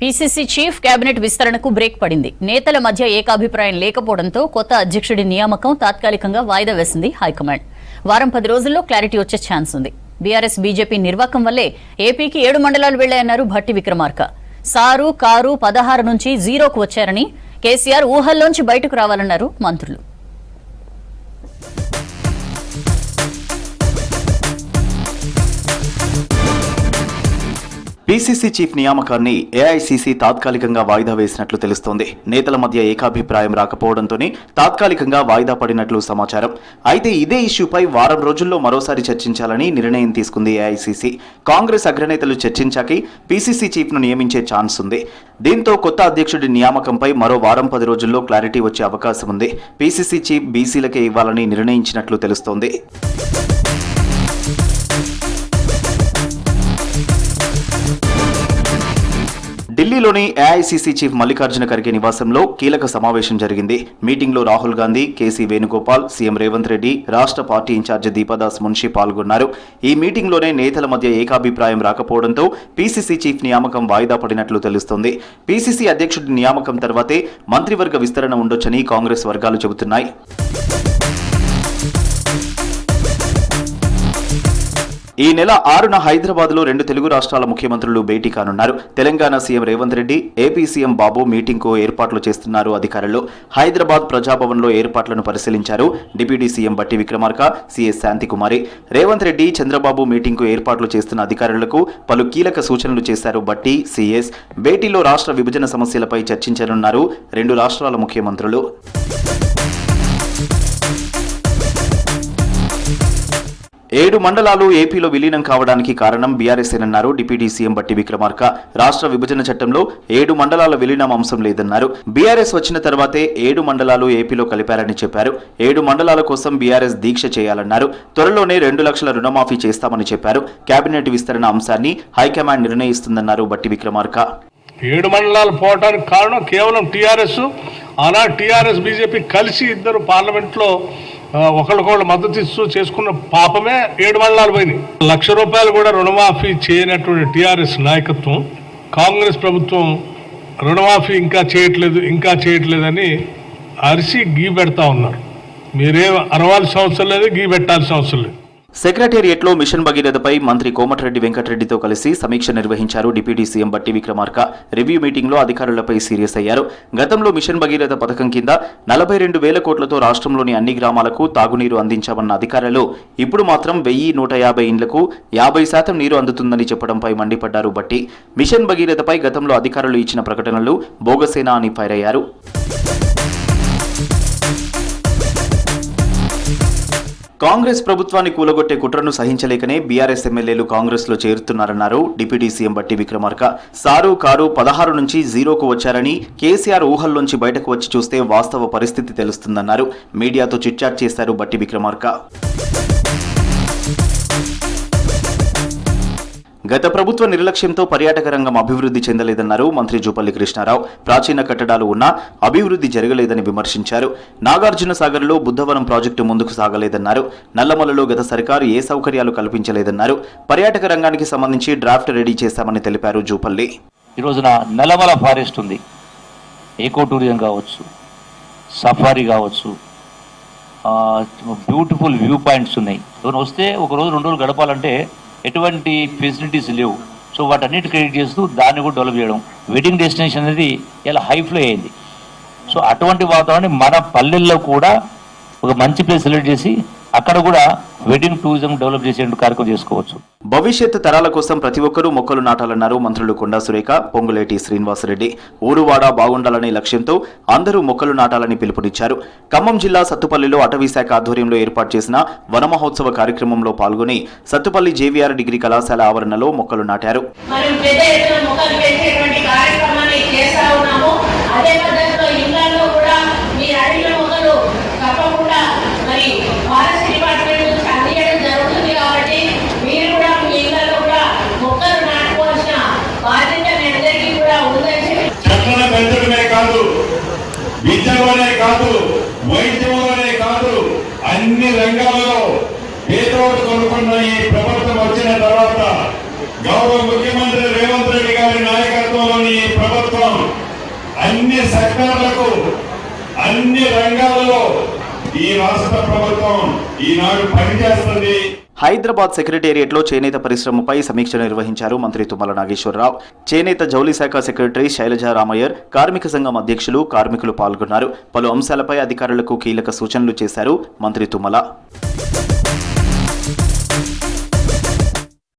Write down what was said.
PCC chief cabinet విస్తరణకు break పడింది. నేతల మధ్య ఏకాభిప్రాయం లేకపోవడంతో కొత్త అధ్యక్షుడి నియామకం తాత్కాలికంగా వాయిదా వేసింది హైకమాండ్. వారం 10 రోజుల్లో క్లారిటీ వచ్చే ఛాన్స్ ఉంది. బీఆర్ఎస్ బీజేపీ నిర్వాకం వల్లే ఏపీకి 7 మండలాలు వెళ్లాయన్నారు భట్టి విక్రమార్క. సారు కారు 16 నుంచి 0కు వచ్చారని, కేసీఆర్ ఊహల్లోంచి బయటకు రావాలన్నారు మంత్రులు. పీసీసీ చీఫ్ నియామకాన్ని ఏఐసీసీ తాత్కాలికంగా వాయిదా వేసినట్లు తెలుస్తోంది. నేతల మధ్య ఏకాభిప్రాయం రాకపోవడంతోనే తాత్కాలికంగా వాయిదా పడినట్లు సమాచారం. అయితే ఇదే ఇష్యూపై వారం రోజుల్లో మరోసారి చర్చించాలని నిర్ణయం తీసుకుంది ఏఐసీసీ. కాంగ్రెస్ అగ్రనేతలు చర్చించాకే పీసీసీ చీఫ్ను నియమించే ఛాన్స్ ఉంది. దీంతో కొత్త అధ్యక్షుడి నియామకంపై మరో వారం 10 రోజుల్లో క్లారిటీ వచ్చే అవకాశం ఉంది. పీసీసీ చీఫ్ బీసీలకే ఇవ్వాలని నిర్ణయించినట్లు తెలుస్తోంది. ఢిల్లీలోని ఏఐసీసీ చీఫ్ మల్లికార్జున ఖర్గే నివాసంలో కీలక సమావేశం జరిగింది. మీటింగ్లో రాహుల్ గాంధీ, కేసీ వేణుగోపాల్, సీఎం రేవంత్ రెడ్డి, రాష్ట్ర పార్టీ ఇన్ఛార్జి దీపాదాస్ మున్షి పాల్గొన్నారు. ఈ మీటింగ్లోనే నేతల మధ్య ఏకాభిప్రాయం రాకపోవడంతో పీసీసీ చీఫ్ నియామకం వాయిదా పడినట్లు తెలుస్తోంది. పీసీసీ అధ్యక్షుడి నియామకం తర్వాతే మంత్రివర్గ విస్తరణ ఉండొచ్చని కాంగ్రెస్ వర్గాలు చెబుతున్నాయి. ఈ నెల 6న హైదరాబాద్లో 2 తెలుగు రాష్ట్రాల ముఖ్యమంత్రులు భేటీ కానున్నారు. Telangana CM Revanth Reddy, AP CM Babu మీటింగ్కు ఏర్పాట్లు చేస్తున్నారు అధికారులు. హైదరాబాద్ ప్రజాభవన్లో ఏర్పాట్లను పరిశీలించారు deputy CM Bhatti Vikramarka, CS Shantikumari. Revanth Reddy, Chandrababu మీటింగ్కు ఏర్పాట్లు చేస్తున్న అధికారులకు పలు కీలక సూచనలు చేశారు భట్టి, సీఎస్. భేటీలో రాష్ట్ర విభజన సమస్యలపై చర్చించనున్నారు 2 రాష్ట్రాల ముఖ్యమంత్రులు. 7 మండలాలు ఏపీలో విలీనం కావడానికి కారణం బీఆర్ఎస్ఏనన్నారు డిప్యూటీ సీఎం భట్టి విక్రమార్క. రాష్ట్ర విభజన చట్టంలో 7 మండలాల విలీనం అంశం లేదన్నారు. బీఆర్ఎస్ వచ్చిన తర్వాతే 7 మండలాలు ఏపీలో కలిపారని చెప్పారు. 7 మండలాల కోసం బీఆర్ఎస్ దీక్ష చేయాలన్నారు. త్వరలోనే 2 లక్షల రుణమాఫీ చేస్తామని చెప్పారు. కేబినెట్ విస్తరణ అంశాన్ని హైకమాండ్ నిర్ణయిస్తుందన్నారు భట్టి విక్రమార్క. 7 మండలాలు పోవడానికి కారణం కేవలం టీఆర్ఎస్. ఆనాడు టీఆర్ఎస్ బీజేపీ కలిసి ఇద్దరు పార్లమెంట్లో ఒకళ్ళకొకళ్ళు మద్దతు ఇస్తూ చేసుకున్న పాపమే 7 మండలాలు పోయినాయి. ₹1,00,000 కూడా రుణమాఫీ చేయనటువంటి టీఆర్ఎస్ నాయకత్వం, కాంగ్రెస్ ప్రభుత్వం రుణమాఫీ ఇంకా చేయట్లేదని అరిసి గీ పెడతా ఉన్నారు. మీరేం అరవాల్సిన అవసరం లేదు, గీ పెట్టాల్సిన అవసరం లేదు. సెక్రటేరియట్లో మిషన్ భగీరథపై మంత్రి కోమటిరెడ్డి వెంకటరెడ్డితో కలిసి సమీక్ష నిర్వహించారు deputy CM Bhatti Vikramarka. Review మీటింగ్లో అధికారులపై సీరియస్ అయ్యారు. గతంలో మిషన్ భగీరథ పథకం కింద 42,000 కోట్లతో రాష్ట్రంలోని అన్ని గ్రామాలకు తాగునీరు అందించామన్న అధికారులు ఇప్పుడు మాత్రం 1,150 ఇండ్లకు 50% నీరు అందుతుందని చెప్పడంపై మండిపడ్డారు భట్టి. మిషన్ భగీరథపై గతంలో అధికారులు ఇచ్చిన ప్రకటనలు బోగసేనా అని ఫైర్ అయ్యారు. కాంగ్రెస్ ప్రభుత్వాన్ని కూలగొట్టే కుట్రను సహించలేకనే బీఆర్ఎస్ ఎమ్మెల్యేలు కాంగ్రెస్ లో చేరుతున్నారన్నారు deputy CM Bhatti Vikramarka. Sir car 16 నుంచి 0కు వచ్చారని, కేసీఆర్ ఊహల్లోంచి బయటకు వచ్చి చూస్తే వాస్తవ పరిస్థితి తెలుస్తుందన్నారు. మీడియాతో చిట్చాట్ చేశారు భట్టి విక్రమార్క. గత ప్రభుత్వ నిర్లక్ష్యంతో పర్యాటక రంగం అభివృద్ధి చెందలేదన్నారు మంత్రి జూపల్లి కృష్ణారావు. ప్రాచీన కట్టడాలు ఉన్నా అభివృద్ధి జరగలేదని విమర్శించారు. నాగార్జున సాగర్లో బుద్ధవనం ప్రాజెక్టు ముందుకు సాగలేదన్నారు. నల్లమలలో గత సర్కారు ఏ సౌకర్యాలు కల్పించలేదన్నారు. పర్యాటక రంగానికి సంబంధించి డ్రాఫ్ట్ రెడీ చేశామని తెలిపారు జూపల్లి. ఈ రోజున నల్లమల ఫారెస్ట్ ఉంది, ఈకో టూరిజం కావచ్చు, సఫారీ కావచ్చు, బ్యూటిఫుల్ వ్యూ పాయింట్స్ ఉన్నాయి. వస్తే ఒక రోజు 2 రోజులు గడపాలంటే ఎటువంటి ఫెసిలిటీస్ లేవు. సో వాటన్నిటి క్రియేట్ చేస్తూ దాన్ని కూడా డెవలప్ చేయడం. వెడ్డింగ్ డెస్టినేషన్ అనేది ఇలా హైఫ్లో అయింది. సో అటువంటి వాతావరణం మన పల్లెల్లో కూడా ఒక మంచి ప్లేస్ సెలెక్ట్ చేసి అక్కడ కూడా వెడ్డింగ్ టూరిజం డెవలప్ చేసే కార్యక్రమం చేసుకోవచ్చు. భవిష్యత్ తరాల కోసం ప్రతి ఒక్కరూ మొక్కలు నాటాలన్నారు మంత్రులు కొండా సురేఖ, పొంగులేటి శ్రీనివాసరెడ్డి. ఊరువాడ బాగుండాలనే లక్ష్యంతో అందరూ మొక్కలు నాటాలని పిలుపునిచ్చారు. ఖమ్మం జిల్లా సత్తుపల్లిలో అటవీ శాఖ ఆధ్వర్యంలో ఏర్పాటు చేసిన వన మహోత్సవ కార్యక్రమంలో పాల్గొని సత్తుపల్లి జేవీఆర్ డిగ్రీ కళాశాల ఆవరణలో మొక్కలు నాటారు. విద్యలోనే కాదు, వైద్యంలోనే కాదు, అన్ని రంగాల్లో పేదోడు కొనుక్కున్న ఈ ప్రభుత్వం వచ్చిన తర్వాత గౌరవ ముఖ్యమంత్రి రేవంత్ రెడ్డి గారి నాయకత్వంలోని ఈ ప్రభుత్వం అన్ని సెక్టార్లకు అన్ని రంగాలలో ఈ రాష్ట్ర ప్రభుత్వం ఈనాడు పనిచేస్తుంది. హైదరాబాద్ సెక్రటేరియట్లో చేనేత పరిశ్రమపై సమీక్ష నిర్వహించారు మంత్రి తుమ్మల నాగేశ్వరరావు. చేనేత జౌళి శాఖ సెక్రటరీ శైలజా రామయ్యర్, కార్మిక సంఘం అధ్యక్షులు, కార్మికులు పాల్గొన్నారు. పలు అంశాలపై అధికారులకు కీలక సూచనలు చేశారు మంత్రి తుమ్మల.